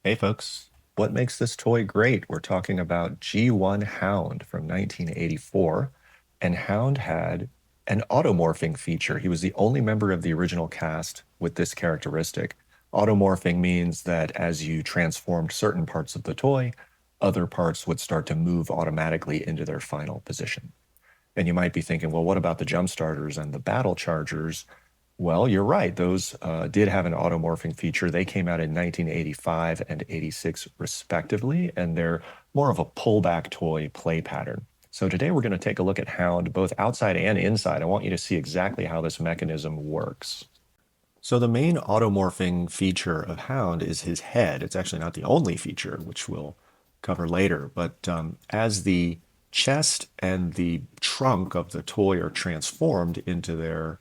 Hey folks, what makes this toy great? We're talking about G1 Hound from 1984, and Hound had an automorphing feature. He was the only member of the original cast with this characteristic. Automorphing means that as you transformed certain parts of the toy, other parts would start to move automatically into their final position. And you might be thinking, well, what about the jump starters and the battle chargers? Well, you're right. Those did have an automorphing feature. They came out in 1985 and 86 respectively, and they're more of a pullback toy play pattern. So today we're going to take a look at Hound, both outside and inside. I want you to see exactly how this mechanism works. So the main automorphing feature of Hound is his head. It's actually not the only feature, which we'll cover later, but as the chest and the trunk of the toy are transformed into their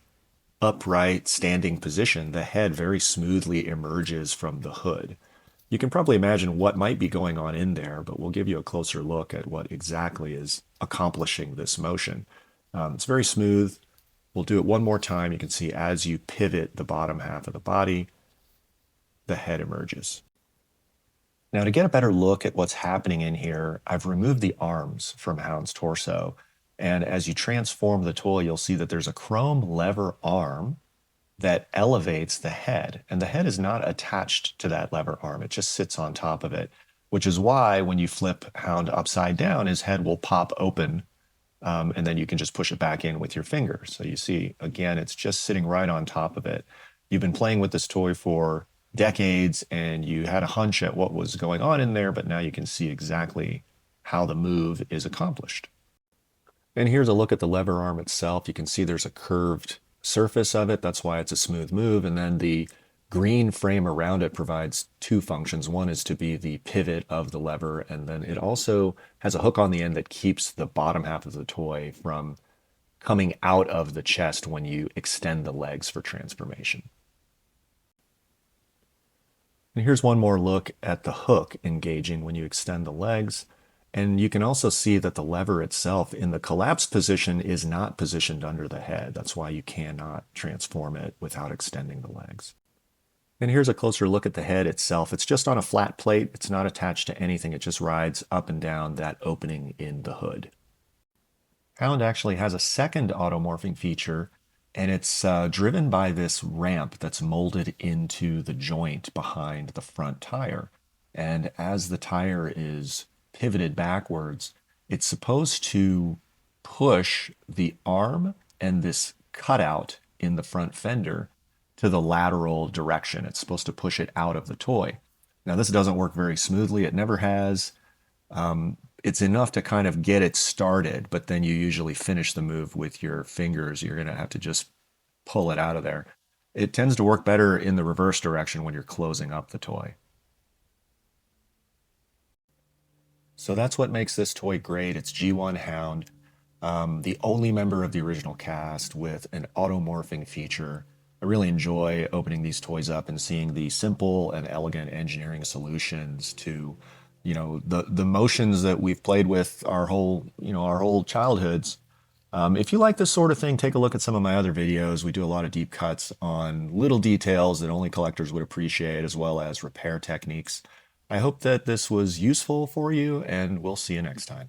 upright standing position, the head very smoothly emerges from the hood. You can probably imagine what might be going on in there, but we'll give you a closer look at what exactly is accomplishing this motion. It's very smooth. We'll do it one more time. You can see as you pivot the bottom half of the body, the head emerges. Now, to get a better look at what's happening in here, I've removed the arms from Hound's torso. And as you transform the toy, you'll see that there's a chrome lever arm that elevates the head. And the head is not attached to that lever arm. It just sits on top of it, which is why when you flip Hound upside down, his head will pop open. And then you can just push it back in with your finger. So you see, again, it's just sitting right on top of it. You've been playing with this toy for decades and you had a hunch at what was going on in there, but now you can see exactly how the move is accomplished. And here's a look at the lever arm itself. You can see there's a curved surface of it. That's why it's a smooth move. And then the green frame around it provides two functions. One is to be the pivot of the lever, and then it also has a hook on the end that keeps the bottom half of the toy from coming out of the chest when you extend the legs for transformation. And here's one more look at the hook engaging when you extend the legs. And you can also see that the lever itself in the collapsed position is not positioned under the head. That's why you cannot transform it without extending the legs. And here's a closer look at the head itself. It's just on a flat plate. It's not attached to anything. It just rides up and down that opening in the hood. Hound actually has a second automorphing feature, and it's driven by this ramp that's molded into the joint behind the front tire. And as the tire is pivoted backwards, it's supposed to push the arm and this cutout in the front fender to the lateral direction. It's supposed to push it out of the toy. Now, this doesn't work very smoothly. It never has. It's enough to kind of get it started, but then you usually finish the move with your fingers. You're going to have to just pull it out of there. It tends to work better in the reverse direction when you're closing up the toy. So that's what makes this toy great. It's G1 Hound, the only member of the original cast with an automorphing feature. I really enjoy opening these toys up and seeing the simple and elegant engineering solutions to, the motions that we've played with our whole childhoods. If you like this sort of thing, take a look at some of my other videos. We do a lot of deep cuts on little details that only collectors would appreciate, as well as repair techniques. I hope that this was useful for you, and we'll see you next time.